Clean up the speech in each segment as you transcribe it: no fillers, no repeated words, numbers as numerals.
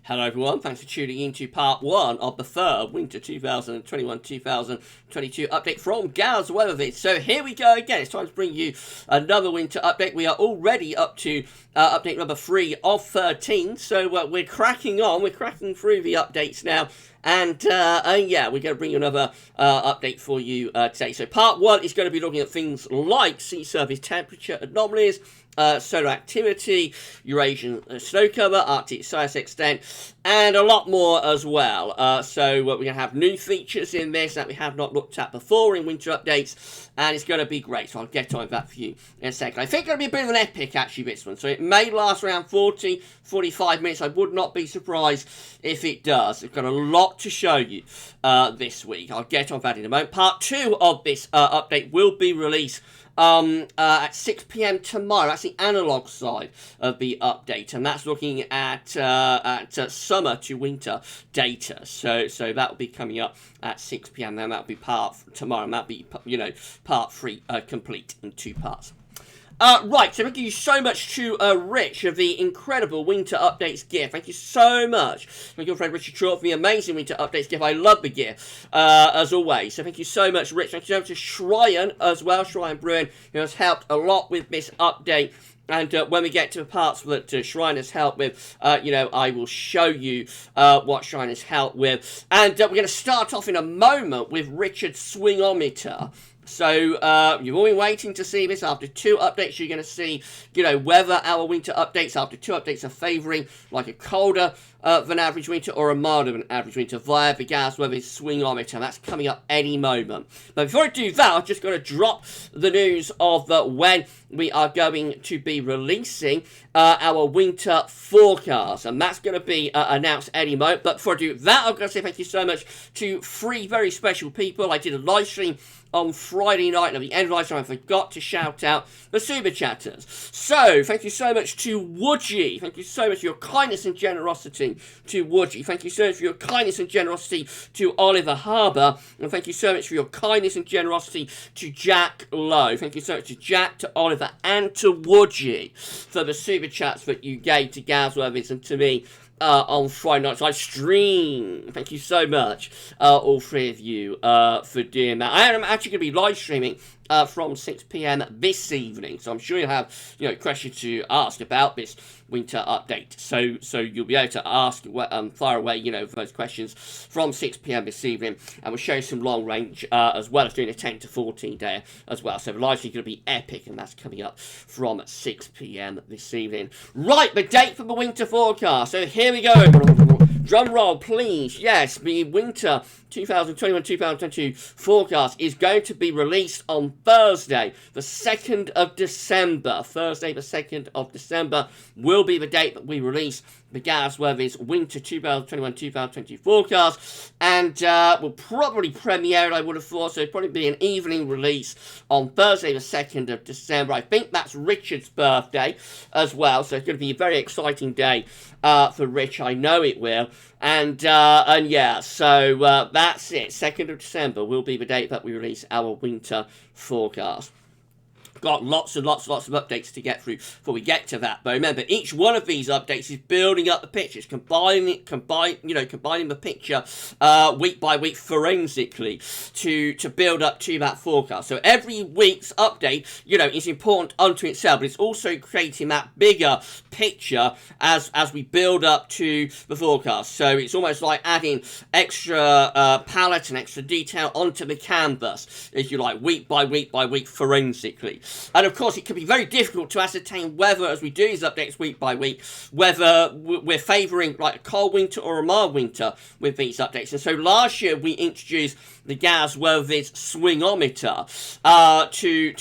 Hello everyone, thanks for tuning in to part 1 of the third Winter 2021-2022 update from GavsWeatherVids. So here we go again, it's time to bring you another winter update. We are already up to update number 3 of 13, so we're cracking on, we're cracking through the updates now. And yeah, we're going to bring you another update for you today. So part 1 is going to be looking at things like sea surface temperature anomalies, solar activity, Eurasian snow cover, Arctic size extent, and a lot more as well. So we're going to have new features in this that we have not looked at before in winter updates, and it's going to be great. So I'll get on that for you in a second. I think it's going to be a bit of an epic, actually, this one. So it may last around 40-45 minutes. I would not be surprised if it does. It's got a lot to show you this week. I'll get on that in a moment. Part 2 of this update will be released at 6 PM tomorrow. That's the analog side of the update, and that's looking at summer to winter data. So that will be coming up at 6 PM. Then that'll be tomorrow, and that'll be part 3 complete in 2 parts. Right, so thank you so much to Rich of the incredible Winter Updates gift. Thank you so much, my good friend Richard Short, for the amazing Winter Updates gift. I love the gift, as always. So thank you so much, Rich. Thank you so much to Shryan as well, Shryan Bruin, who has helped a lot with this update. And when we get to the parts that Shrine has helped with, I will show you what Shrine has helped with. And we're going to start off in a moment with Richard's Swingometer. So, you've all been waiting to see this. After 2 updates, you're going to see, whether our winter updates, after 2 updates, are favouring like a colder than average winter or a milder than average winter via the GavsWeatherVids Swingometer. That's coming up any moment. But before I do that, I'm just going to drop the news of when we are going to be releasing our winter forecast. And that's going to be announced any moment. But before I do that, I'm going to say thank you so much to 3 very special people. I did a live stream on Friday night, and at the end of the live stream, I forgot to shout out the Super Chatters. So, thank you so much to Woodgie. Thank you so much for your kindness and generosity to Woodgie. Thank you so much for your kindness and generosity to Oliver Harbour. And thank you so much for your kindness and generosity to Jack Lowe. Thank you so much to Jack, to Oliver, and to Woodgie for the Super Chats that you gave to GavsWeatherVids and to me on Friday night's live stream. Thank you so much, all 3 of you, for doing that. I am actually going to be live streaming from 6 PM this evening, so I'm sure you'll have questions to ask about this winter update. So you'll be able to ask, fire away, those questions from 6 PM this evening, and we'll show you some long range as well as doing a 10 to 14 day as well. So the live stream is going to be epic, and that's coming up from 6 PM this evening. Right, the date for the winter forecast. So here we go. Drum roll, please. Yes, the winter 2021-2022 forecast is going to be released on Thursday, the 2nd of December. Thursday, the 2nd of December will be the date that we release the GavsWeatherVids Winter 2021-2022 forecast, and will probably premiere, I would have thought, so it'll probably be an evening release on Thursday, the 2nd of December. I think that's Richard's birthday as well, so it's going to be a very exciting day for Rich. I know it will. And yeah, so that's it. 2nd of December will be the date that we release our winter forecast. Got lots and lots of updates to get through before we get to that. But remember, each one of these updates is building up the picture. It's combining the picture week by week forensically to build up to that forecast. So every week's update, is important unto itself, but it's also creating that bigger picture as we build up to the forecast. So it's almost like adding extra palette and extra detail onto the canvas, if you like, week by week by week forensically. And of course, it can be very difficult to ascertain whether, as we do these updates week by week, whether we're favouring like a cold winter or a mild winter with these updates. And so last year we introduced the GavsWeatherVids Swingometer to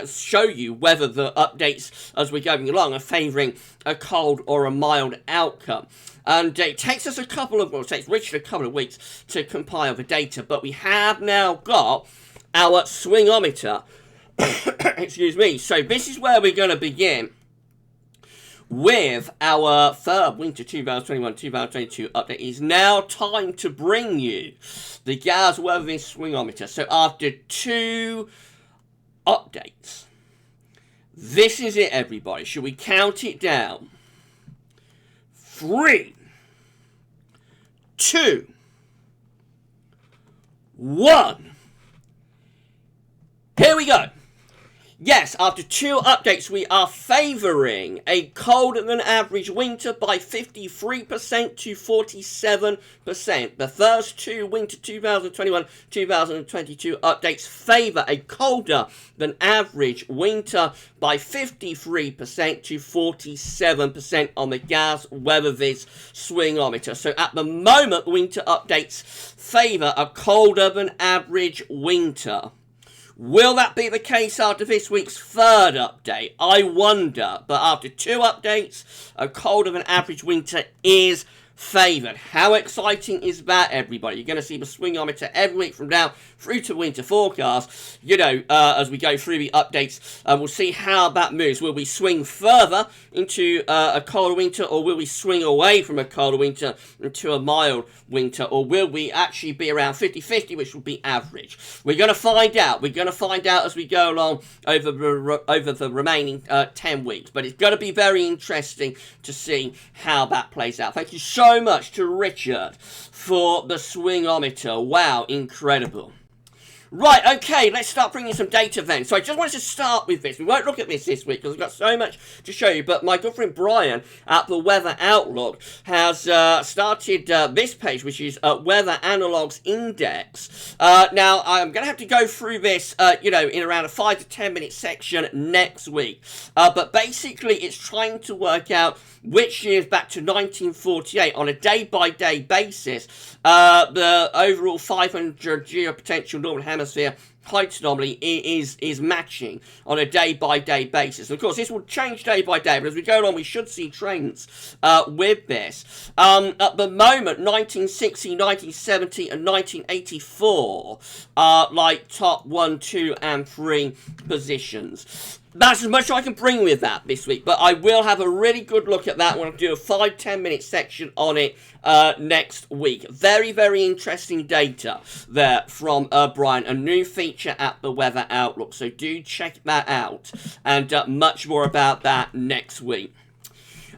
show you whether the updates as we're going along are favouring a cold or a mild outcome. And it takes us it takes Richard a couple of weeks to compile the data, but we have now got our Swingometer. Excuse me. So this is where we're going to begin with our third Winter 2021-2022 update. It is now time to bring you the GavsWeatherVids Swingometer. So after 2 updates, this is it, everybody. Should we count it down? 3, 2, 1. Here we go. Yes, after 2 updates, we are favouring a colder than average winter by 53% to 47%. The first 2 winter 2021-2022 updates favour a colder than average winter by 53% to 47% on the GavsWeatherVids Swingometer. So at the moment, winter updates favour a colder than average winter. Will that be the case after this week's 3rd update? I wonder. But after 2 updates, a colder than average winter is favoured. How exciting is that, everybody? You're going to see the Swingometer every week from now through to winter forecast. You know, as we go through the updates, we'll see how that moves. Will we swing further into a colder winter, or will we swing away from a colder winter into a mild winter, or will we actually be around 50-50, which will be average? We're going to find out. We're going to find out as we go along over the remaining 10 weeks. But it's going to be very interesting to see how that plays out. Thank you so much to Richard for the Swingometer. Wow, incredible. Right, okay, let's start bringing some data then. So I just wanted to start with this. We won't look at this week because we've got so much to show you, but my good friend Brian at the Weather Outlook has started this page, which is Weather Analogues Index. Now, I'm going to have to go through this, you know, in around a 5 to 10 minute section next week. But basically, it's trying to work out which years back to 1948 on a day-by-day basis, the overall 500 geopotential northern hemisphere height anomaly is matching on a day-by-day basis. And of course, this will change day by day, but as we go along, we should see trends with this. At the moment, 1960, 1970, and 1984 are like top 1, 2, and 3 positions. That's as much as I can bring with that this week, but I will have a really good look at that when I do a 5-10 minute section on it next week. Very, very interesting data there from Brian, a new feature at the Weather Outlook, so do check that out, and much more about that next week.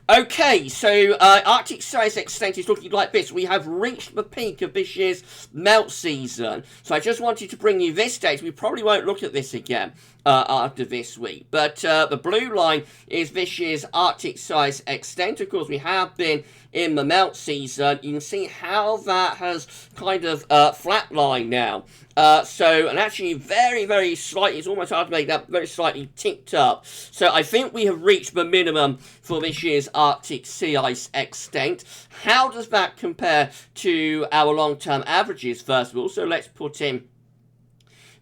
Okay, so Arctic sea ice extent is looking like this. We have reached the peak of this year's melt season. So I just wanted to bring you this data. We probably won't look at this again after this week. But the blue line is this year's Arctic sea ice extent. Of course, we have been in the melt season. You can see how that has kind of flatlined now. And actually very, very slightly, it's almost hard to make that, very slightly ticked up. So I think we have reached the minimum for this year's Arctic sea ice extent. How does that compare to our long-term averages, first of all? So let's put in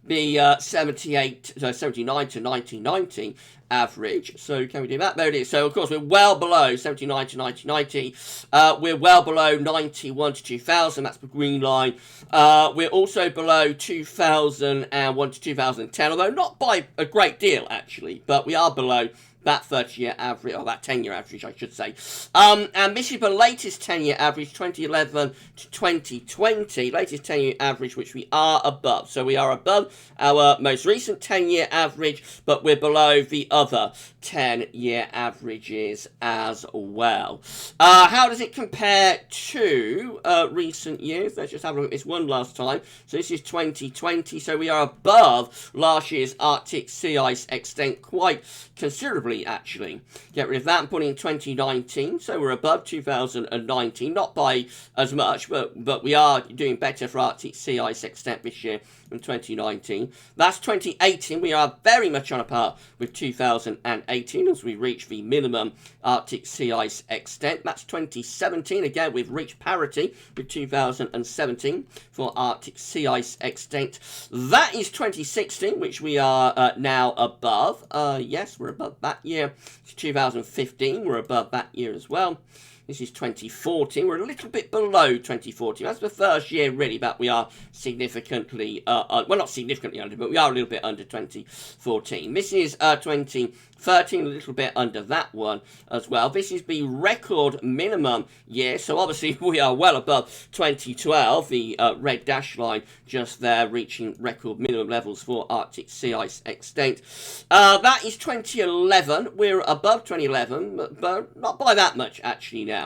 the 79 to 1990 average. So can we do that? There it is. So of course we're well below 79 to 1990. We're well below 91 to 2000. That's the green line. We're also below 2001 to 2010, although not by a great deal actually, but we are below that 30-year average, or that 10-year average, I should say. And this is the latest 10-year average, 2011 to 2020. Latest 10-year average, which we are above. So we are above our most recent 10-year average, but we're below the other 10-year averages as well. How does it compare to recent years? Let's just have a look at this one last time. So this is 2020, so we are above last year's Arctic sea ice extent quite considerably, actually. Get rid of that and put in 2019, so we're above 2019, not by as much, but we are doing better for Arctic sea ice extent this year than 2019. That's 2018. We are very much on a par with 2018 as we reach the minimum Arctic sea ice extent. That's 2017. Again, we've reached parity with 2017 for Arctic sea ice extent. That is 2016, which we are now above. Yes, we're above that year. It's 2015. We're above that year as well. This is 2014. We're a little bit below 2014. That's the first year, really, that we are significantly, well, not significantly under, but we are a little bit under 2014. This is 2013, a little bit under that one as well. This is the record minimum year, so obviously we are well above 2012, the red dash line just there, reaching record minimum levels for Arctic sea ice extent. That is 2011. We're above 2011, but not by that much, actually, now.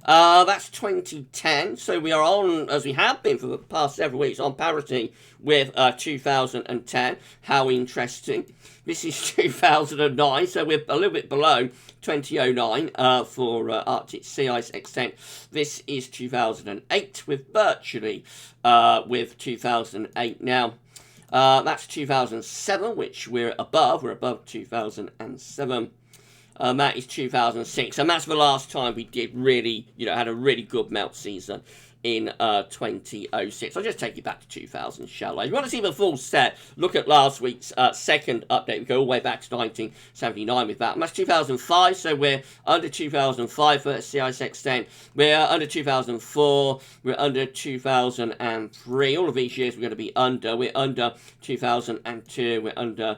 That's 2010, so we are on, as we have been for the past several weeks, on parity with 2010. How interesting. This is 2009, so we're a little bit below 2009 for Arctic sea ice extent. This is 2008, with virtually with 2008 now. That's 2007, which we're above 2007. That is 2006, and that's the last time we did really, had a really good melt season in 2006. I'll just take you back to 2000, shall I? If you want to see the full set, look at last week's second update. We go all the way back to 1979 with that. And that's 2005, so we're under 2005 for sea ice extent. We're under 2004, we're under 2003. All of these years we're going to be under. We're under 2002, we're under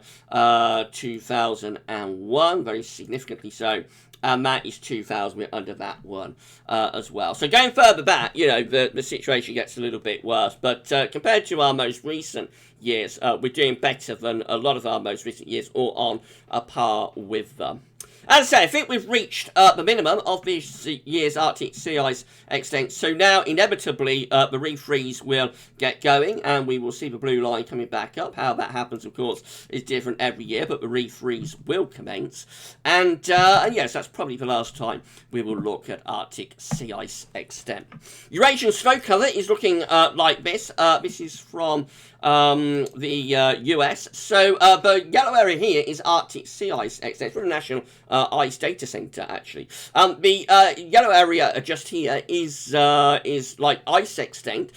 2001, very significantly so. And that is 2000, we're under that one as well. So going further back, the situation gets a little bit worse. But compared to our most recent years, we're doing better than a lot of our most recent years, or on a par with them. As I say, I think we've reached the minimum of this year's Arctic sea ice extent. So now, inevitably, the refreeze will get going, and we will see the blue line coming back up. How that happens, of course, is different every year, but the refreeze will commence. And yes, that's probably the last time we will look at Arctic sea ice extent. Eurasian snow cover is looking like this. This is from the US. So the yellow area here is Arctic sea ice extent from the National Ice Data Center, actually. The yellow area just here is like ice extent.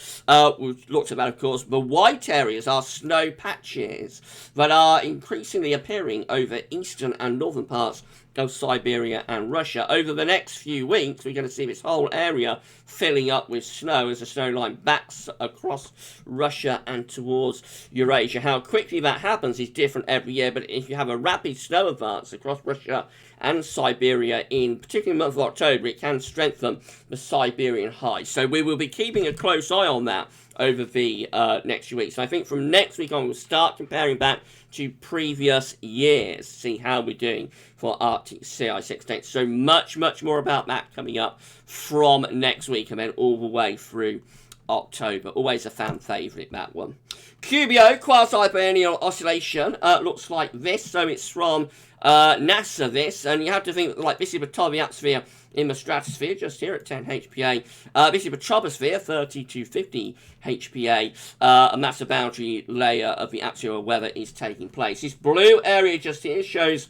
We've looked at that, of course. The white areas are snow patches that are increasingly appearing over eastern and northern parts of Siberia and Russia. Over the next few weeks, we're going to see this whole area filling up with snow as the snow line backs across Russia and towards Eurasia. How quickly that happens is different every year, but if you have a rapid snow advance across Russia and Siberia in particularly the month of October, it can strengthen the Siberian high. So we will be keeping a close eye on that over the next few weeks. So I think from next week on, we'll start comparing back to previous years, see how we're doing for Arctic sea ice extent. So much more about that coming up from next week, and then all the way through October. Always a fan favourite, that one. QBO, quasi-biennial oscillation, looks like this. So it's from NASA, this, and you have to think like this is the top of the atmosphere in the stratosphere, just here at 10 HPA. This is the troposphere, 30 to 50 HPA, and that's the boundary layer of the atmosphere where weather is taking place. This blue area just here shows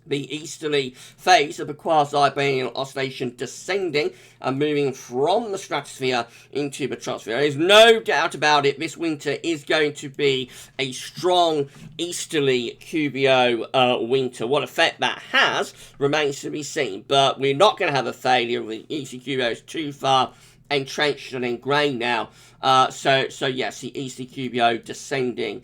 the easterly phase of the quasi-biennial oscillation descending and moving from the stratosphere into the troposphere. There's no doubt about it, this winter is going to be a strong easterly QBO winter. What effect that has remains to be seen, but we're not going to have a failure. The easterly QBO is too far entrenched and ingrained now. So yes, the easterly QBO descending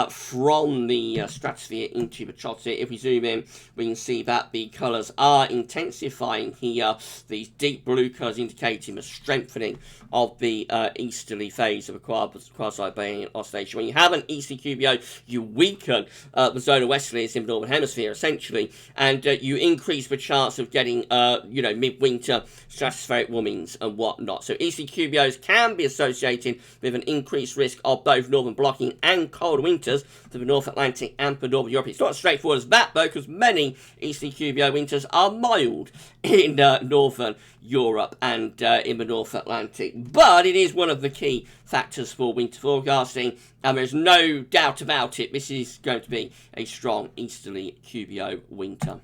from the stratosphere into the troposphere. If we zoom in, we can see that the colours are intensifying here. These deep blue colours indicating the strengthening of the easterly phase of a quasi-biennial oscillation. When you have an easterly QBO, you weaken the zone of westerlies in the northern hemisphere, essentially, and you increase the chance of getting, midwinter stratospheric warmings and whatnot. So easterly QBOs can be associated with an increased risk of both northern blocking and cold winters to the North Atlantic and for Northern Europe. It's not as straightforward as that, though, because many easterly QBO winters are mild in Northern Europe and in the North Atlantic. But it is one of the key factors for winter forecasting, and there's no doubt about it, this is going to be a strong easterly QBO winter.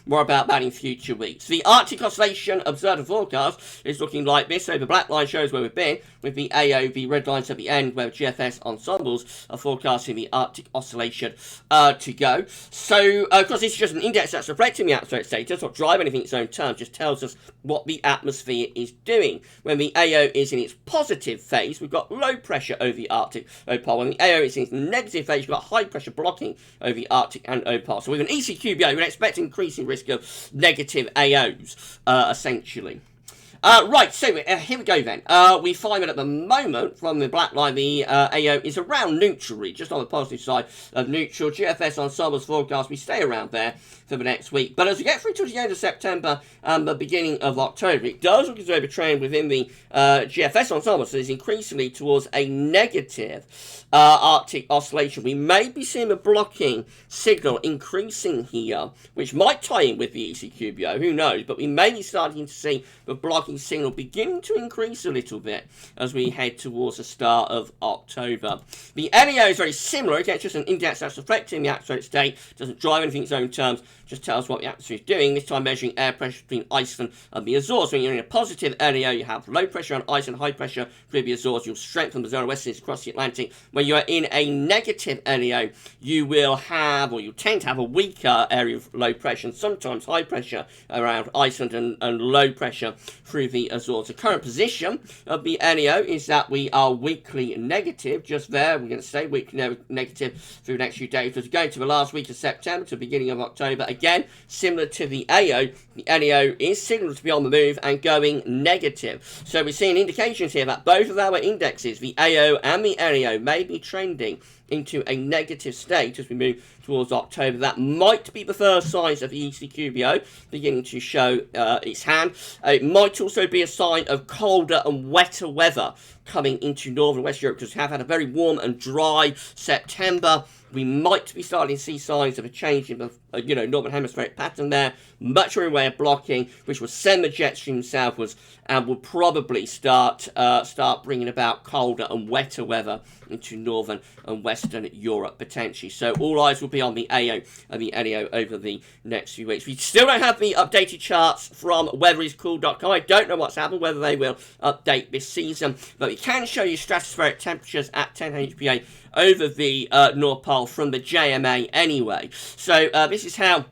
More about that in future weeks. The Arctic Oscillation Observer Forecast is looking like this. So the black line shows where we've been, with the AO, the red lines at the end, where GFS ensembles are forecasting the Arctic Oscillation to go. So, of course, this is just an index that's reflecting the atmospheric status, not driving anything in its own terms, just tells us what the atmosphere is doing. When the AO is in its positive phase, we've got low pressure over the Arctic OPOL. When the AO is in its negative phase, we've got high pressure blocking over the Arctic and OPOL. So with an ECQBO, we would expect increasing risk of negative AOs, essentially. Right, so here we go then. We find that at the moment, from the black line, the AO is around neutral, just on the positive side of neutral. GFS ensembles forecast, we stay around there for the next week. But as we get through to the end of September and the beginning of October, it does look as though the trend within the GFS ensemble is increasingly towards a negative Arctic oscillation. We may be seeing a blocking signal increasing here, which might tie in with the ECQBO, who knows, but we may be starting to see the blocking signal beginning to increase a little bit as we head towards the start of October. The NEO is very similar. Again, it's just an index that's reflecting the atmospheric state, doesn't drive anything in its own terms, just tells what the atmosphere is doing, this time measuring air pressure between Iceland and the Azores. When you're in a positive NEO, you have low pressure on Iceland, high pressure through the Azores. You'll strengthen the zone of westerlies across the Atlantic. When you are in a negative NEO, you will have, or you tend to have, a weaker area of low pressure, and sometimes high pressure around Iceland and low pressure through the Azores. The current position of the NEO is that we are weakly negative, just there. We're going to stay weakly negative through the next few days. As we go to the last week of September to the beginning of October, again, similar to the AO, the NEO is signalled to be on the move and going negative. So we're seeing indications here that both of our indexes, the AO and the NEO, may be trending into a negative state as we move towards October. That might be the first signs of the ECQBO beginning to show its hand. It might also be a sign of colder and wetter weather coming into northern West Europe, because we have had a very warm and dry September. We might be starting to see signs of a change in the northern hemispheric pattern there, much more in way of blocking, which will send the jet stream southwards and will probably start bringing about colder and wetter weather into northern and western Europe potentially. So all eyes will be on the AO and the NEO over the next few weeks. We still don't have the updated charts from weatheriscool.com. I don't know what's happened, whether they will update this season, but we can show you stratospheric temperatures at 10 HPA over the North Pole from the JMA anyway. So this is how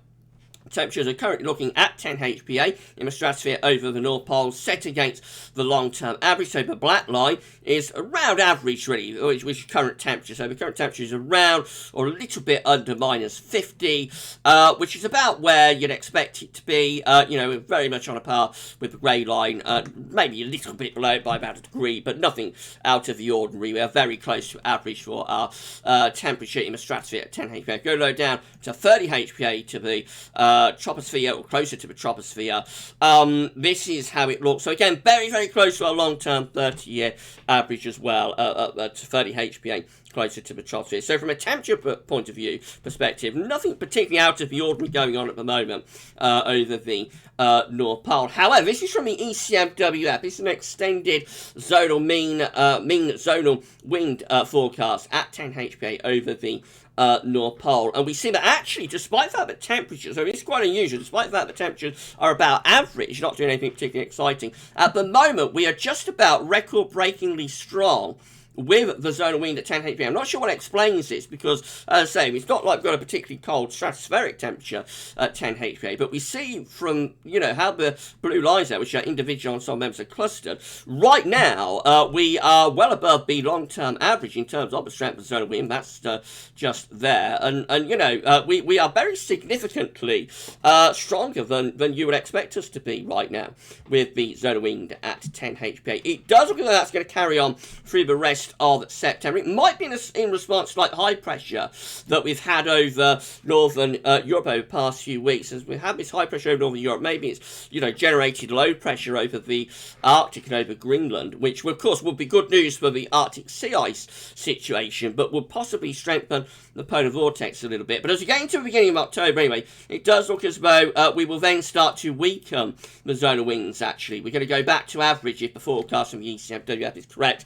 temperatures are currently looking at 10 HPA in the stratosphere over the North Pole, set against the long-term average. So the black line is around average, really, which is current temperature. So the current temperature is around or a little bit under minus 50, which is about where you'd expect it to be. Very much on a par with the grey line, maybe a little bit below by about a degree, but nothing out of the ordinary. We are very close to average for our temperature in the stratosphere at 10 HPA. Go low down to 30 HPA to the troposphere, or closer to the troposphere. This is how it looks. So again, very, very close to our long-term 30-year average as well, at 30 HPA, closer to the troposphere. So from a temperature point of view perspective, nothing particularly out of the ordinary going on at the moment over the North Pole. However, this is from the ECMWF. This is an extended zonal mean zonal wind forecast at 10 HPA over the North Pole, and we see that actually, despite the fact that temperatures, so it's quite unusual, despite the fact that temperatures are about average, not doing anything particularly exciting, at the moment we are just about record-breakingly strong with the zonal wind at 10 HPA. I'm not sure what explains this, because, as I say, it's not like we've got a particularly cold stratospheric temperature at 10 HPA, but we see from, how the blue lines there, which are individual ensemble members are clustered, right now, we are well above the long-term average in terms of the strength of the zonal wind. That's just there. And we are very significantly stronger than you would expect us to be right now with the zonal wind at 10 HPA. It does look like that's going to carry on through the rest of September. It might be in response to high pressure that we've had over northern Europe over the past few weeks. As we have this high pressure over northern Europe, maybe it's generated low pressure over the Arctic and over Greenland, which of course would be good news for the Arctic sea ice situation, but would possibly strengthen the polar vortex a little bit. But as we get into the beginning of October anyway, it does look as though we will then start to weaken the zonal winds. Actually, we're going to go back to average if the forecast from the ECMWF is correct.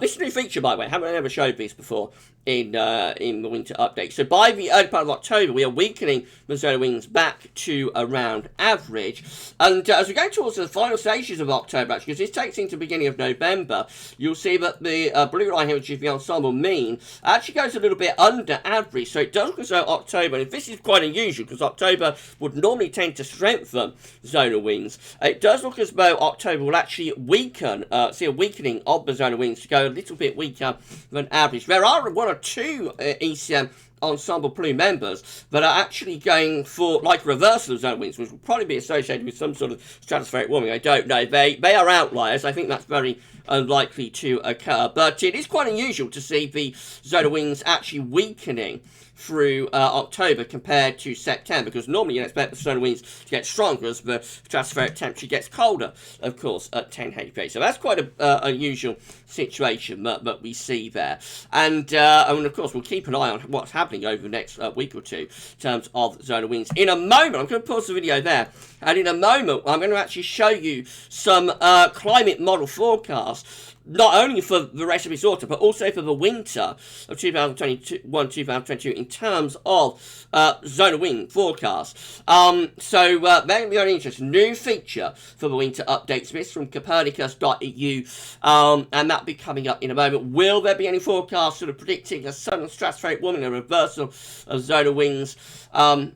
This is a new feature, by the way. I haven't ever showed this before in the winter update. So by the early part of October, we are weakening the zonal winds back to around average. And as we go towards the final stages of October, actually, because this takes into the beginning of November, you'll see that the blue line here, which is the ensemble mean, actually goes a little bit under average. So it does look as though October, and this is quite unusual because October would normally tend to strengthen zonal winds. It does look as though October will actually weaken, see a weakening of the zonal winds to go a little bit weaker than average. There are one or two ECM ensemble plume members that are actually going for like reversal of zone winds, which will probably be associated with some sort of stratospheric warming. I don't know. They are outliers. I think that's very unlikely to occur, but it is quite unusual to see the zone winds actually weakening through October compared to September, because normally you expect the solar winds to get stronger as the stratospheric temperature gets colder, of course, at 10 HPA. So that's quite an unusual situation that we see there. And of course, we'll keep an eye on what's happening over the next week or two in terms of solar winds. In a moment, I'm going to pause the video there, and in a moment, I'm going to actually show you some climate model forecasts, not only for the rest of this autumn, but also for the winter of 2021-2022 in terms of zonal wind forecasts. So they're going to be very interesting. New feature for the winter updates, this from Copernicus.eu, and that'll be coming up in a moment. Will there be any forecasts sort of predicting a sudden stratospheric warming, a reversal of zonal winds,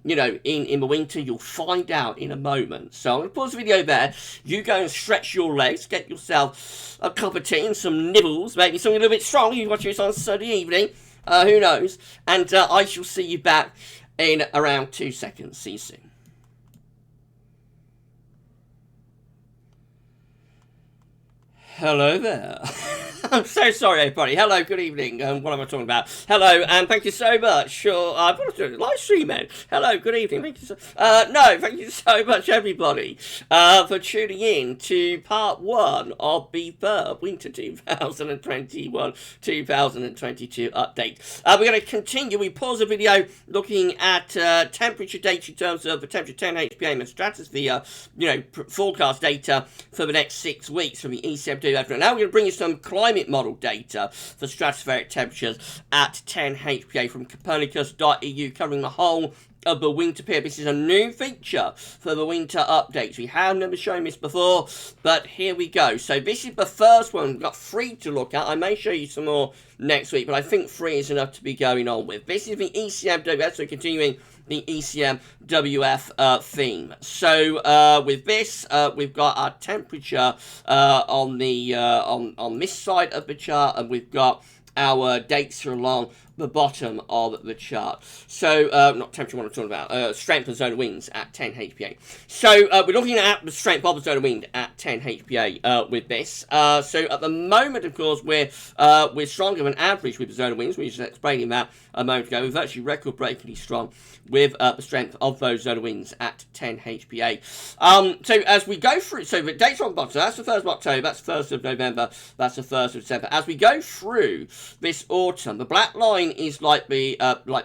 you know, in the winter? You'll find out in a moment. So I'm going to pause the video there. You go and stretch your legs, get yourself a cup of tea and some nibbles, maybe something a little bit strong. You watch this on Sunday evening, who knows? And I shall see you back in around 2 seconds. See you soon. Hello there. I'm so sorry, everybody. Hello, good evening. What am I talking about? Hello, and thank you so much for live stream, man. Hello, good evening. Thank you so thank you so much, everybody, for tuning in to part 1 of the third Winter 2021-2022 update. We're going to continue. We pause the video looking at temperature data in terms of the temperature 10 HPA and the stratosphere, you know, forecast data for the next 6 weeks from the ECM2. Now we're going to bring you some climate model data for stratospheric temperatures at 10 HPA from Copernicus.eu, covering the whole of the winter period. This is a new feature for the winter updates. We have never shown this before, but here we go. So this is the first one. We've got 3 to look at. I may show you some more next week, but I think 3 is enough to be going on with. This is the ECMWF, so continuing the ECMWF theme. So with this, we've got our temperature on the on this side of the chart, and we've got our dates along the bottom of the chart. So, not temperature, what I'm talking about, strength of zone of winds at 10 HPA. So, we're looking at the strength of the zone of wind at 10 HPA with this. So, at the moment, of course, we're stronger than average with the zone of winds. We were just explaining that a moment ago. We're virtually record-breakingly strong with the strength of those zone of winds at 10 HPA. So, as we go through, so the dates on the bottom, so that's the 1st of October, that's the 1st of November, that's the 1st of December. As we go through this autumn, the black line is like the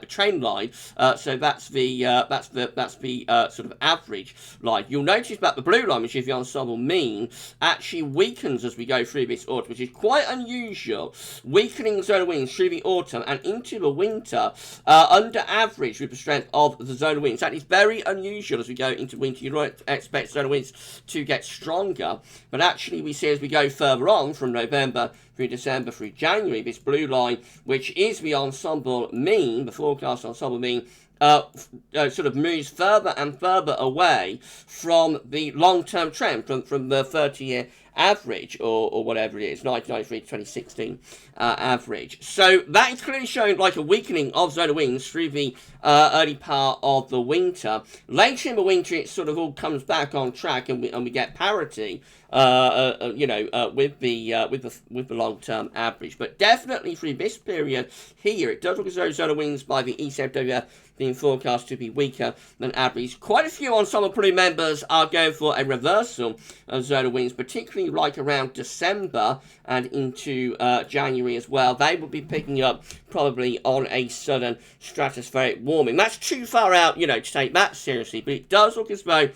trend line, so that's the sort of average line. You'll notice that the blue line, which is the ensemble mean, actually weakens as we go through this autumn, which is quite unusual. Weakening zone of winds through the autumn and into the winter, under average with the strength of the zone of winds. That is very unusual as we go into winter. You don't expect zone of winds to get stronger, but actually we see as we go further on from November through December through January, this blue line, which is the ensemble mean, the forecast ensemble mean, sort of moves further and further away from the long-term trend, from the 30-year average, or whatever it is, 1993 to 2016 average. So that is clearly showing like a weakening of zone of winds through the early part of the winter. Later in the winter, it sort of all comes back on track, and we get parity, you know, with the long-term average. But definitely through this period here, it does look as though zone of winds by the ECMWF being forecast to be weaker than average. Quite a few ensemble plume members are going for a reversal of zone of winds, particularly like around December and into January as well. They will be picking up probably on a sudden stratospheric warming. That's too far out, you know, to take that seriously, but it does look as though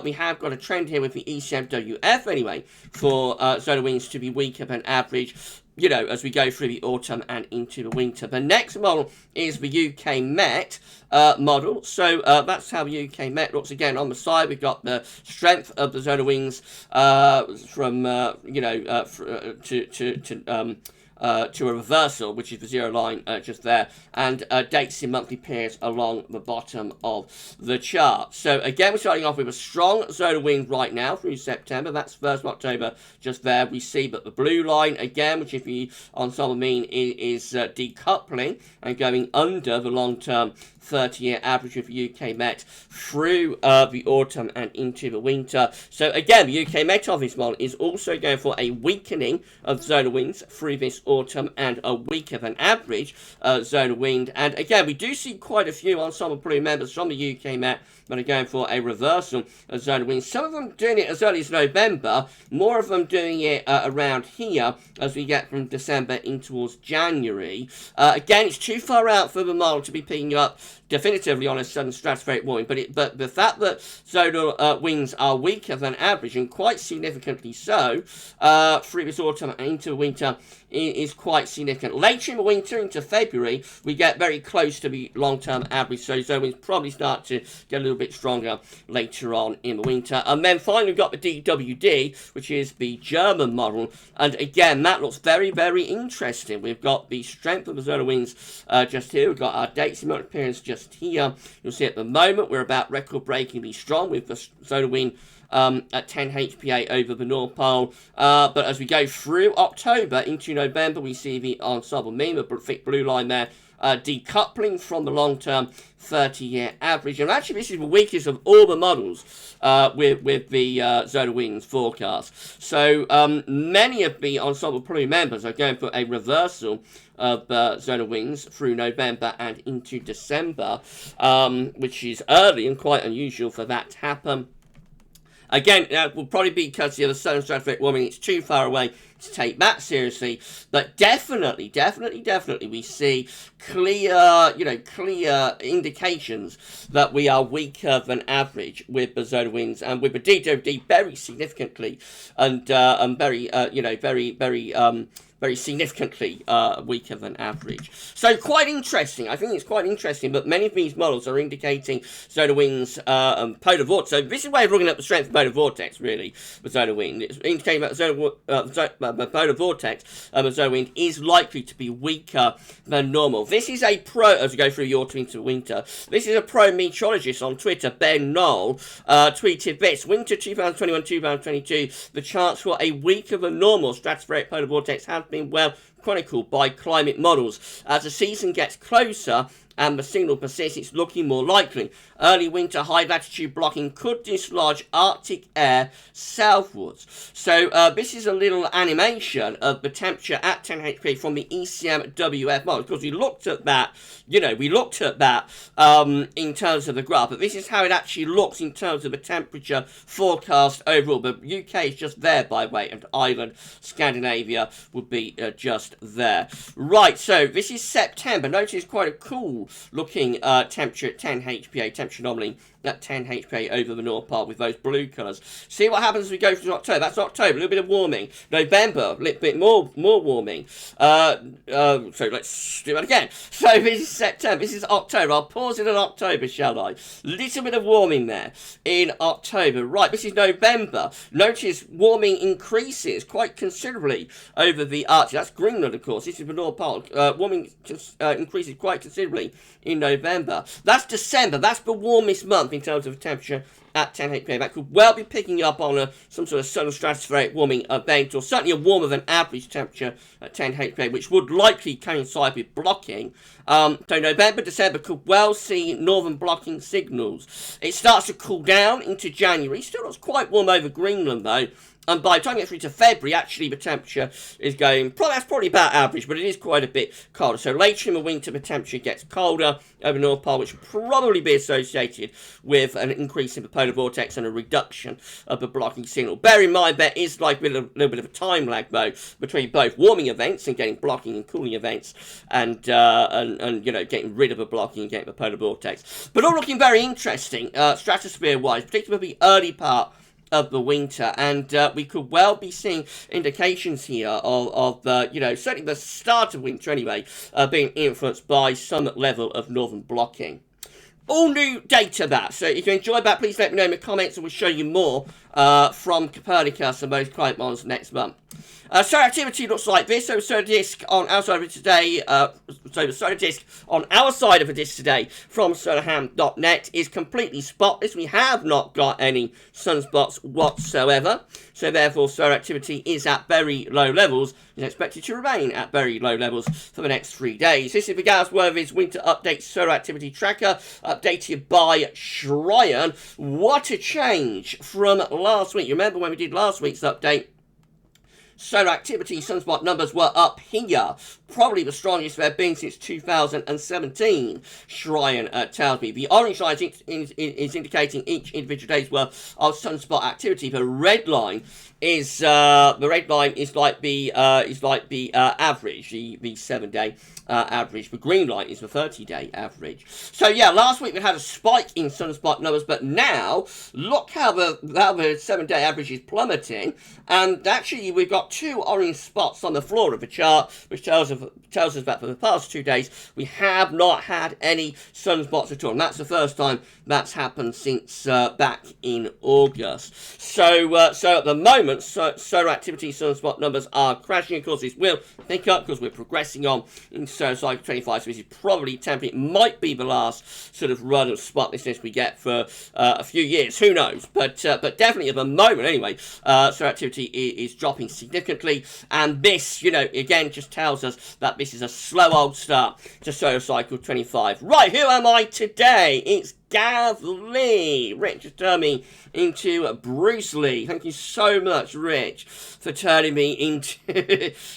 we have got a trend here with the ECMWF anyway for zone of winds to be weaker than average, you know, as we go through the autumn and into the winter. The next model is the UK Met model. So that's how the UK Met looks. Again, on the side, we've got the strength of the zone of winds from, you know, to a reversal, which is the zero line just there, and dates in monthly pairs along the bottom of the chart. So again, we're starting off with a strong zone of wind right now through September. That's 1st of October just there. We see that the blue line again, which if you ensemble mean is decoupling and going under the long-term 30-year average of UK Met through the autumn and into the winter. So again, the UK Met Office model is also going for a weakening of zone of winds through this autumn and a weaker than average zone of wind. And again, we do see quite a few ensemble blue members from the UK Met that are going for a reversal of zone of winds. Some of them doing it as early as November, more of them doing it around here as we get from December in towards January. Again, it's too far out for the model to be picking up definitively on a sudden stratospheric warming, but the fact that zonal winds are weaker than average, and quite significantly so, through this autumn and into winter is quite significant. Later in the winter, into February, we get very close to the long-term average, so zone winds probably start to get a little bit stronger later on in the winter. And then finally, we've got the DWD, which is the German model, and again, that looks very, very interesting. We've got the strength of the zone winds just here. We've got our dates in monthly appearance just here. You'll see at the moment, we're about record-breakingly strong with the zone wind at 10 HPA over the North Pole. But as we go through October into November, we see the ensemble mean, the thick blue line there, decoupling from the long-term 30-year average. And actually, this is the weakest of all the models with the zone of winds forecast. So many of the ensemble blue members are going for a reversal of zone of winds through November and into December, which is early and quite unusual for that to happen. Again, that will probably be because of the southern stratospheric warming. It's too far away to take that seriously. But definitely, we see clear, clear indications that we are weaker than average with the zone of winds and with the DWD very significantly and very significantly weaker than average. So quite interesting. I think it's quite interesting, but many of these models are indicating zone of winds and polar vortex. So this is a way of looking at the strength of polar vortex, really, with zone of wind. It's indicating that the polar vortex of zone of wind is likely to be weaker than normal. This is as we go through the autumn into winter, this is a pro-meteorologist on Twitter, Ben Knoll, tweeted this: winter 2021-2022, the chance for a weaker than normal stratospheric polar vortex has been well chronicled by climate models. As the season gets closer and the signal persists, it's looking more likely. Early winter high latitude blocking could dislodge Arctic air southwards. So this is a little animation of the temperature at 10 HP from the ECMWF model. Because we looked at that, in terms of the graph, but this is how it actually looks in terms of the temperature forecast overall. The UK is just there, by the way, and Ireland, Scandinavia would be just there. Right, so this is September. Notice quite a cool looking temperature at 10 HPA, temperature anomaly at 10 HPA over the North Pole with those blue colours. See what happens as we go through October. That's October, a little bit of warming. November, a little bit more warming. So let's do that again. So this is September, this is October. I'll pause it in October, shall I? Little bit of warming there in October. Right, this is November. Notice warming increases quite considerably over the Arctic. That's Greenland, of course. This is the North Pole. Warming increases quite considerably in November. That's December. That's the warmest month in terms of temperature at 10 HPA. That could well be picking up on some sort of southern stratospheric warming event, or certainly a warmer than average temperature at 10 HPA, which would likely coincide with blocking. So November, December could well see northern blocking signals. It starts to cool down into January. Still not quite warm over Greenland, though. And by the time it gets through to February, actually, the temperature is going, that's probably about average, but it is quite a bit colder. So later in the winter, the temperature gets colder over the North Pole, which will probably be associated with an increase in the polar vortex and a reduction of the blocking signal. Bear in mind, there is like a little bit of a time lag, though, between both warming events and getting blocking and cooling events, and getting rid of the blocking and getting the polar vortex. But all looking very interesting, stratosphere-wise, particularly the early part of the winter, and we could well be seeing indications here of certainly the start of winter anyway, being influenced by some level of northern blocking. All new data that, so if you enjoyed that, please let me know in the comments and we'll show you more from Copernicus and those climate models next month. Solar activity looks like this. So solar disk on our side of it today, so the solar disk on our side of the disk today from solarham.net is completely spotless. We have not got any sunspots whatsoever. So therefore solar activity is at very low levels, is expected to remain at very low levels for the next 3 days. This is the GavsWeatherVids Winter Update Solar Activity Tracker, updated by Shryan. What a change from last week. You remember when we did last week's update? Solar activity sunspot numbers were up here, probably the strongest they've been since 2017, Shryan tells me. The orange line is indicating each individual day's worth of sunspot activity. The red line is like the average, the 7-day average. The green line is the 30-day average. So yeah, last week we had a spike in sunspot numbers, but now look how the 7-day average is plummeting, and actually we've got 2 orange spots on the floor of the chart, which tells us that for the past 2 days we have not had any sunspots at all, and that's the first time that's happened since back in August. So at the moment, solar activity sunspot numbers are crashing. Of course, this will pick up because we're progressing on in solar cycle 25, so this is probably temporary. It might be the last sort of run of spotlessness we get for a few years. Who knows? But definitely at the moment, anyway, solar activity is dropping significantly, and this, you know, again, just tells us that this is a slow old start to solar cycle 25. Right, who am I today? It's Gav Lee. Rich has turned me into Bruce Lee. Thank you so much, Rich, for turning me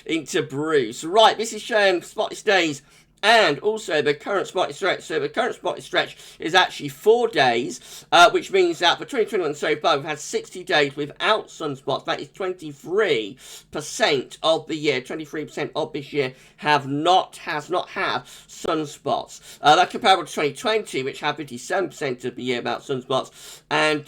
into Bruce. Right, this is showing spotless days and also the current spotted stretch. So the current spotted stretch is actually 4 days, which means that for 2021 so far, we've had 60 days without sunspots. That is 23% of the year. 23% of this year has not had sunspots. That's comparable to 2020, which had 57% of the year without sunspots, and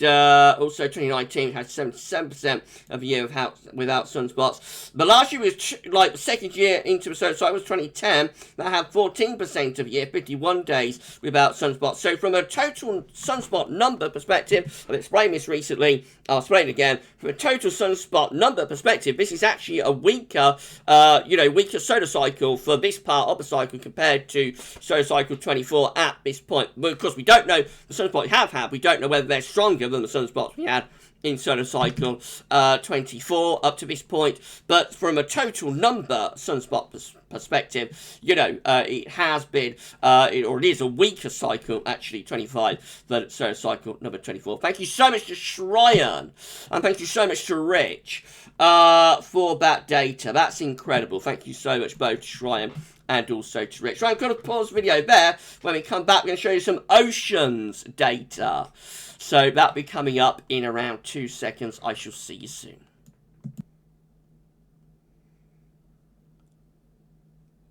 also 2019 had 77% of the year without sunspots. But last year was like the second year into the solar cycle was 2010. That had 14% of the year, 51 days without sunspots. So from a total sunspot number perspective, I've explained this recently, I'll explain it again. From a total sunspot number perspective, this is actually a weaker, weaker solar cycle for this part of the cycle compared to solar cycle 24 at this point. But of course, we don't know the sunspots we have had. We don't know whether they're stronger than the sunspots we had in solar cycle 24 up to this point. But from a total number sunspot perspective, you know, it has been, it is a weaker cycle, actually, 25, than solar cycle number 24. Thank you so much to Shryan, and thank you so much to Rich for that data. That's incredible. Thank you so much, both Shryan and also to Rich. Right, I'm going to pause the video there. When we come back, we're going to show you some oceans data. So that'll be coming up in around 2 seconds. I shall see you soon.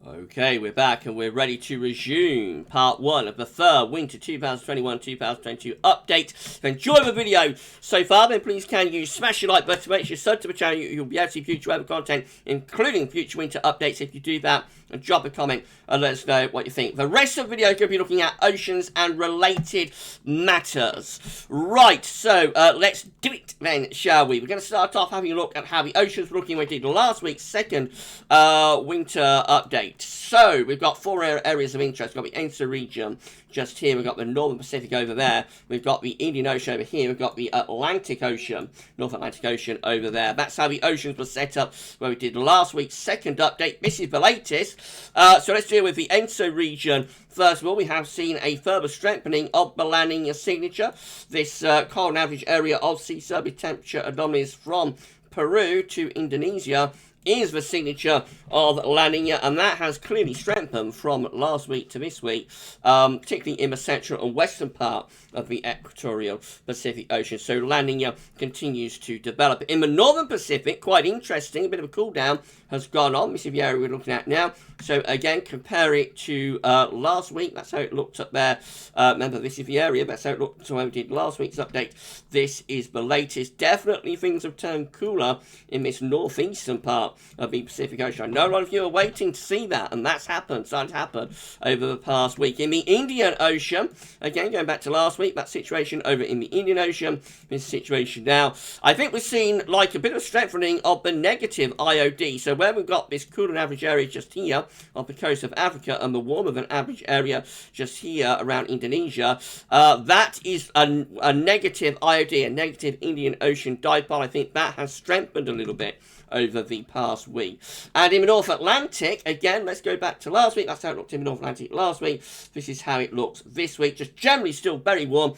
Okay, we're back and we're ready to resume part 1 of the third Winter 2021-2022 update. If you enjoyed the video so far, then please can you smash your like button, make sure you sub to the channel. You'll be able to see future weather content, including future winter updates. If you do that, and drop a comment and let us know what you think. The rest of the video is going to be looking at oceans and related matters. Right, so let's do it then, shall we? We're going to start off having a look at how the oceans were looking when we did last week's second winter update. So we've got 4 areas of interest. We've got the ENSO region just here. We've got the Northern Pacific over there. We've got the Indian Ocean over here. We've got the Atlantic Ocean, North Atlantic Ocean over there. That's how the oceans were set up when we did last week's second update. This is the latest. So let's deal with the ENSO region. First of all, we have seen a further strengthening of the La Nina signature. This cold average area of sea surface temperature anomalies from Peru to Indonesia is the signature of La Nina, and that has clearly strengthened from last week to this week, particularly in the central and western part of the equatorial Pacific Ocean. So La Nina continues to develop. In the northern Pacific, quite interesting, a bit of a cool down has gone on. This is the area we're looking at now. So again, compare it to last week. That's how it looked up there. Remember, this is the area. That's how it looked when we did last week's update. This is the latest. Definitely things have turned cooler in this northeastern part part of the Pacific Ocean. I know a lot of you are waiting to see that, and that's happened, started to happen over the past week. In the Indian Ocean, again, going back to last week, that situation over in the Indian Ocean, this situation now, I think we've seen like a bit of strengthening of the negative IOD. So where we've got this cooler than average area just here on the coast of Africa and the warmer than average area just here around Indonesia, that is a negative IOD, a negative Indian Ocean dipole. I think that has strengthened a little bit over the past week. And in the North Atlantic, again, let's go back to last week. That's how it looked in the North Atlantic last week. This is how it looks this week. Just generally still very warm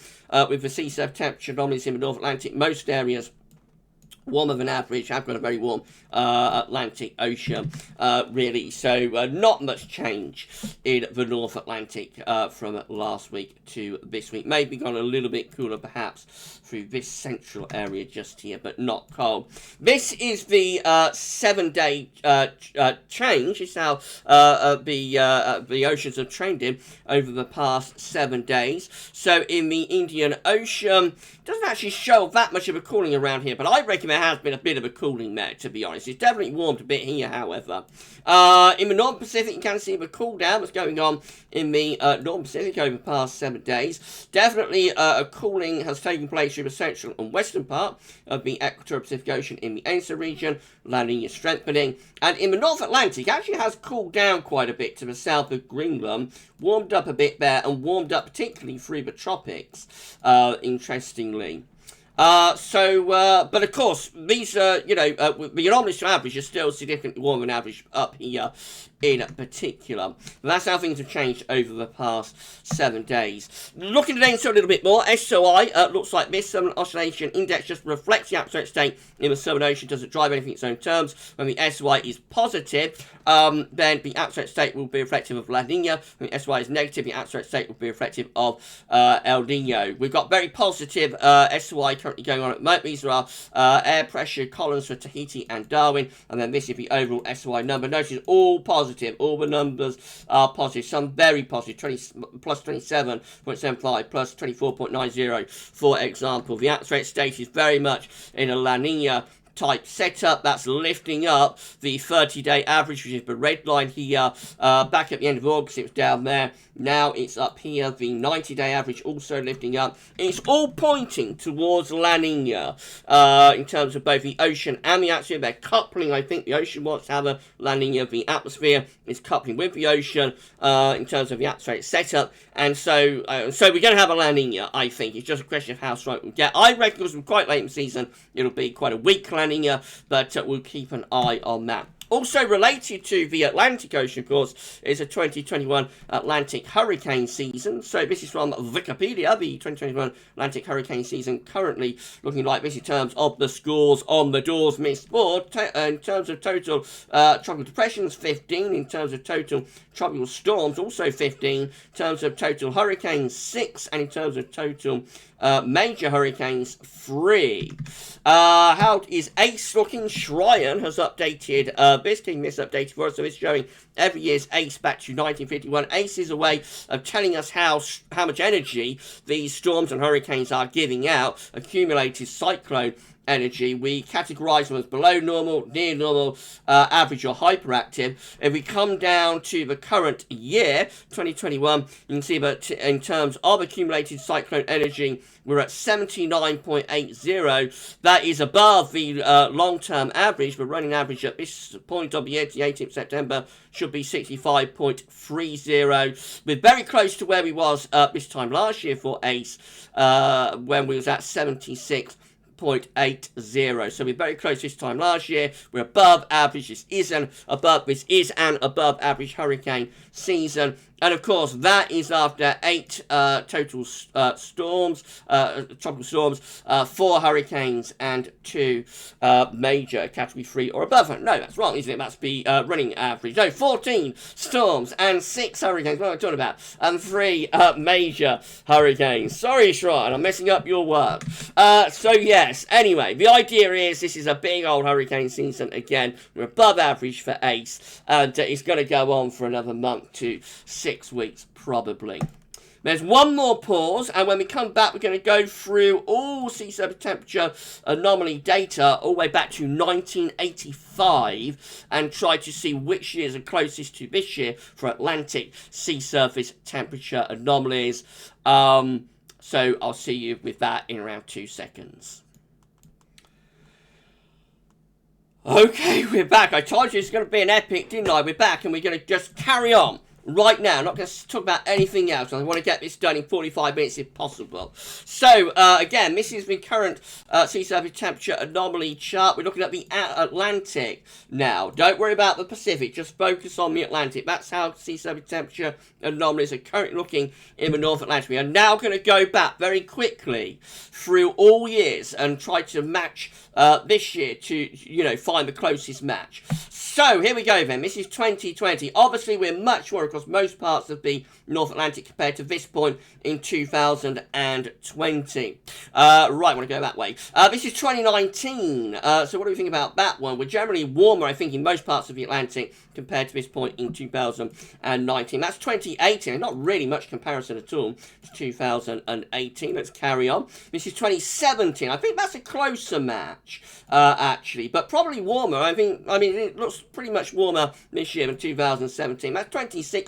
with the sea surface temperature anomalies in the North Atlantic. Most areas warmer than average. I've got a very warm Atlantic Ocean, really. So not much change in the North Atlantic from last week to this week. Maybe gone a little bit cooler, perhaps, through this central area just here, but not cold. This is the 7-day change. It's how the oceans have trended over the past 7 days. So in the Indian Ocean, doesn't actually show that much of a cooling around here, but I reckon there has been a bit of a cooling there, to be honest. It's definitely warmed a bit here, however. In the North Pacific, you can see the cool down that's going on in the North Pacific over the past 7 days. Definitely a cooling has taken place through the central and western part of the equatorial Pacific Ocean in the ENSO region. La Nina strengthening. And in the North Atlantic, it actually has cooled down quite a bit to the south of Greenland. Warmed up a bit there and warmed up particularly through the tropics, interestingly. But of course, these, the anomalies to average are still significantly warmer than average up here in particular. That's how things have changed over the past 7 days. Looking at ENSO a little bit more, SOI looks like this. Southern Oscillation Index just reflects the atmospheric state in the Southern Ocean, doesn't drive anything in its own terms. When the SOI is positive, then the atmospheric state will be reflective of La Nina. When the SOI is negative, the atmospheric state will be reflective of El Nino. We've got very positive SOI currently going on at the moment. These are our air pressure columns for Tahiti and Darwin, and then this is the overall SOI number. Notice all positive. All the numbers are positive. Some very positive. Plus 27.75, plus 24.90, for example. The atmospheric state is very much in a La Nina type setup. That's lifting up the 30-day average, which is the red line here. Back at the end of August, it was down there. Now it's up here. The 90-day average also lifting up. It's all pointing towards La Nina in terms of both the ocean and the atmosphere. They're coupling. I think the ocean wants to have a La Nina. The atmosphere is coupling with the ocean in terms of the atmospheric setup. And so we're going to have a La Nina, I think. It's just a question of how strong we'll get. I reckon because we're quite late in the season, it'll be quite a weak La Nina, but we'll keep an eye on that. Also related to the Atlantic Ocean, of course, is a 2021 Atlantic hurricane season. So this is from Wikipedia, the 2021 Atlantic hurricane season currently looking like this in terms of the scores on the Doors Mist board. In terms of total tropical depressions, 15. In terms of total tropical storms, also 15. In terms of total hurricanes, 6. And in terms of total major hurricanes, 3. How is ACE looking? Shryan has updated this, keeping this updated for us. So it's showing every year's ACE back to 1951. ACE is a way of telling us how much energy these storms and hurricanes are giving out, accumulated cyclone energy. We categorize them as below normal, near normal, average or hyperactive. If we come down to the current year, 2021, you can see that in terms of accumulated cyclone energy, we're at 79.80. That is above the long-term average. The running average at this point of the year, the 18th of September, should be 65.30. We're very close to where we was this time last year for ACE, when we was at 76.80. So we're very close this time last year. We're above average. This is an above average hurricane season. And of course, that is after 8 total storms, tropical storms, 4 hurricanes, and 2 major category 3 or above. No, that's wrong, isn't it? That's the running average. No, 14 storms and 6 hurricanes. What am I talking about? And 3 major hurricanes. Sorry, Shrine, I'm messing up your work. So yes, anyway, the idea is this is a big old hurricane season again. We're above average for ACE, and it's going to go on for another month to 6 weeks, probably. There's one more pause, and when we come back, we're going to go through all sea surface temperature anomaly data all the way back to 1985 and try to see which years are closest to this year for Atlantic sea surface temperature anomalies. So I'll see you with that in around 2 seconds. Okay, we're back. I told you it's going to be an epic, didn't I? We're back, and we're going to just carry on right now. I'm not going to talk about anything else. I want to get this done in 45 minutes if possible. So, again, this is the current sea surface temperature anomaly chart. We're looking at the Atlantic now. Don't worry about the Pacific. Just focus on the Atlantic. That's how sea surface temperature anomalies are currently looking in the North Atlantic. We are now going to go back very quickly through all years and try to match this year to, find the closest match. So, here we go then. This is 2020. Obviously, we're much more across most parts of the North Atlantic compared to this point in 2020. Right, I want to go that way. This is 2019. So, what do we think about that one? We're generally warmer, I think, in most parts of the Atlantic compared to this point in 2019. That's 2018. Not really much comparison at all to 2018. Let's carry on. This is 2017. I think that's a closer match, actually, but probably warmer. I mean, it looks pretty much warmer this year than 2017. That's 2016.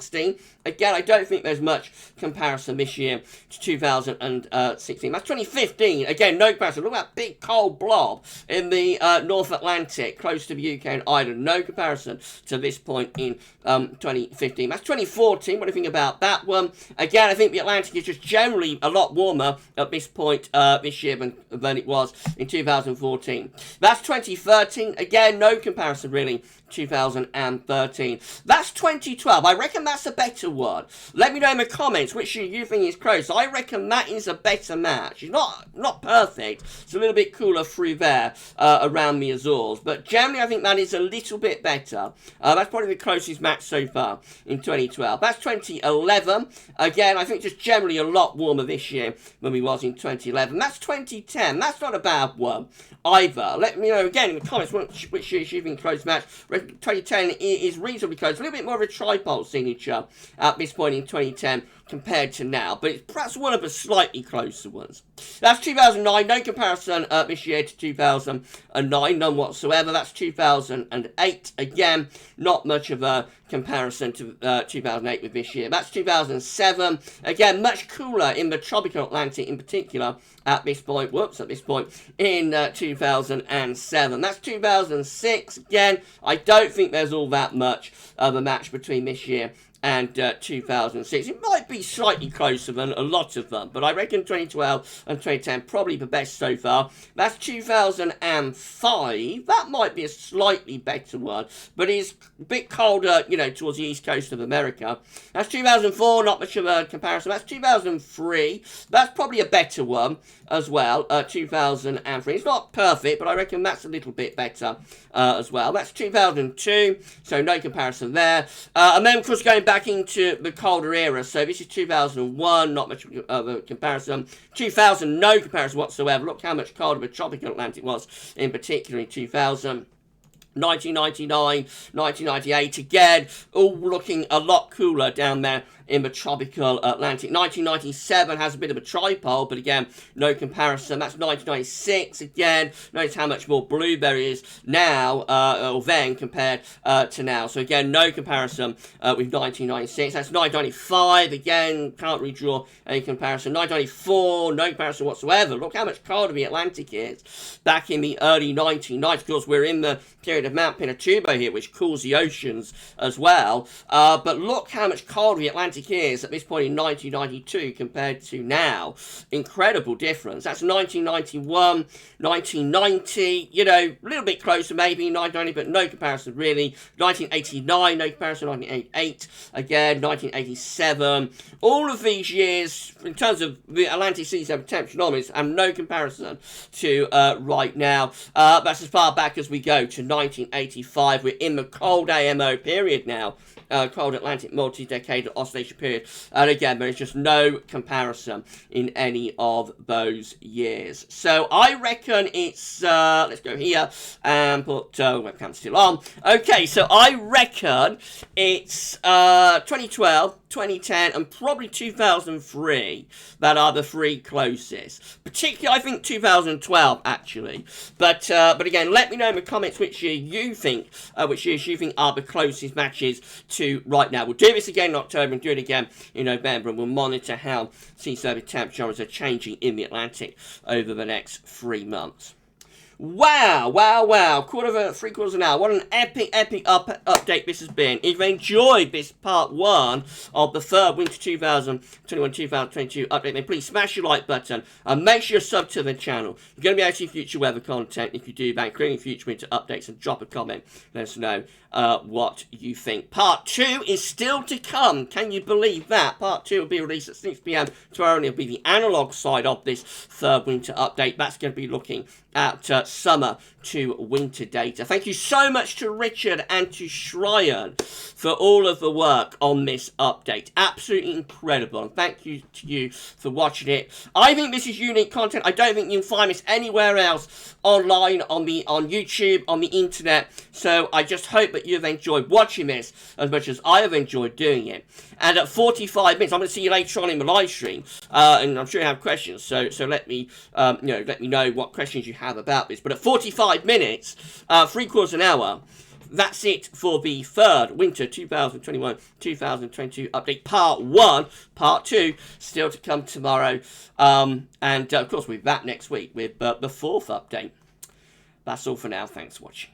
Again, I don't think there's much comparison this year to 2016. That's 2015. Again, no comparison. Look at that big cold blob in the North Atlantic, close to the UK and Ireland. No comparison to this point in 2015. That's 2014. What do you think about that one? Again, I think the Atlantic is just generally a lot warmer at this point this year than it was in 2014. That's 2013. Again, no comparison really. 2013. That's 2012. I reckon that's a better one. Let me know in the comments which you think is close. I reckon that is a better match. It's not perfect. It's a little bit cooler through there around the Azores, but generally I think that is a little bit better. That's probably the closest match so far in 2012. That's 2011. Again, I think just generally a lot warmer this year than we was in 2011. That's 2010. That's not a bad one either. Let me know again in the comments which year you think close match. 2010 is reasonably close. A little bit more of a tripole signature at this point in 2010 compared to now, but it's perhaps one of the slightly closer ones. That's 2009. No comparison this year to 2009. None whatsoever. That's 2008. Again, not much of a comparison to 2008 with this year. That's 2007. Again, much cooler in the tropical Atlantic in particular at this point. At this point in 2007. That's 2006. Again, I don't think there's all that much of a match between this year and 2006. It might be slightly closer than a lot of them, but I reckon 2012 and 2010 probably the best so far. That's 2005. That might be a slightly better one, but it's a bit colder, towards the east coast of America. That's 2004, not much of a comparison. That's 2003. That's probably a better one as well. 2003. It's not perfect, but I reckon that's a little bit better as well. That's 2002, so no comparison there. And then, of course, going back into the colder era. So this is 2001, not much of a comparison. 2000, no comparison whatsoever. Look how much colder the tropical Atlantic was, in particular in 2000. 1999, 1998, again, all looking a lot cooler down there in the tropical Atlantic. 1997 has a bit of a tripole, but again, no comparison. That's 1996, again. Notice how much more blue there is now, or then, compared to now. So again, no comparison with 1996. That's 1995, again, can't really draw any comparison. 1994, no comparison whatsoever. Look how much colder the Atlantic is back in the early 1990s. Of course, we're in the period of Mount Pinatubo here, which cools the oceans as well. But look how much colder the Atlantic is at this point in 1992 compared to now. Incredible difference. That's 1991, 1990, a little bit closer maybe, 1990, but no comparison really. 1989, no comparison. 1988, again, 1987. All of these years, in terms of the Atlantic sea surface temperature anomalies, have no comparison to right now. That's as far back as we go to 1985. We're in the cold AMO period now. Cold Atlantic multi-decadal oscillation observation period. And again, there is just no comparison in any of those years. So I reckon it's, let's go here and put webcam still on. Okay, so I reckon it's 2012, 2010, and probably 2003 that are the three closest. Particularly, I think 2012 actually. But again, let me know in the comments which year you think, which years you think are the closest matches to right now. We'll do this again in October and do it again in November, and we'll monitor how sea surface temperatures are changing in the Atlantic over the next 3 months. Wow, wow, wow. 3/4 of an hour. What an epic update this has been. If you enjoyed this part 1 of the third Winter 2021-2022 update, then please smash your like button and make sure you're sub to the channel. You're going to be able to see future weather content if you do that, including future winter updates, and drop a comment. Let us know what you think. Part 2 is still to come. Can you believe that? Part 2 will be released at 6 PM tomorrow, and it'll be the analog side of this third winter update. That's going to be looking at summer to winter data. Thank you so much to Richard and to Shryan for all of the work on this update. Absolutely incredible. And thank you to you for watching it. I think this is unique content. I don't think you can find this anywhere else online, on YouTube, on the internet. So I just hope that you've enjoyed watching this as much as I have enjoyed doing it. And at 45 minutes, I'm going to see you later on in the live stream, and I'm sure you have questions. So let me let me know what questions you have about this. But at 45 minutes, 3/4 an hour, that's it for the third Winter 2021-2022 update, Part 1. Part 2 still to come tomorrow, and of course we'll be back next week with the fourth update. That's all for now. Thanks for watching.